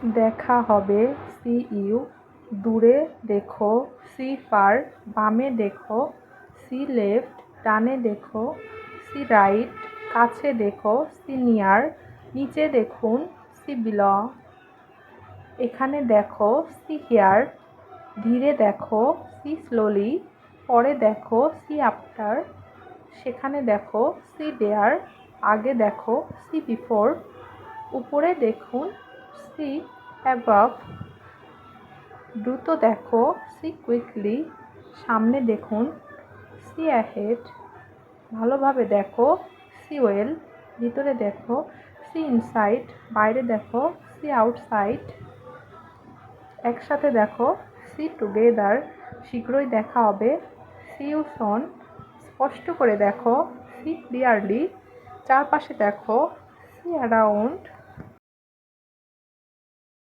দেখা হবে, C you. দূরে দেখো, সি ফার। বামে দেখো, সি লেফট। ডানে দেখো, সি রাইট। কাছে দেখো, সি নিয়ার। নিচে দেখুন, সি বিলো। এখানে দেখো, সি হিয়ার। ধীরে দেখো, সি স্লোলি। পরে দেখো, সি আফটার। সেখানে দেখো, সি দেয়ার। আগে দেখো, সি বিফোর। উপরে দেখুন, সি অ্যাবভ। দ্রুত দেখো, সি কুইকলি। সামনে দেখুন, সি অ্যাহেড। ভালোভাবে দেখো, সি ওয়েল। ভিতরে দেখো, সি ইনসাইড। বাইরে দেখো, সি আউটসাইড। একসাথে দেখো, সি টুগেদার। শীঘ্রই দেখা হবে, সি ইউ সুন। স্পষ্ট করে দেখো, সি ক্লিয়ারলি। চারপাশে দেখো, সি অ্যারাউন্ড।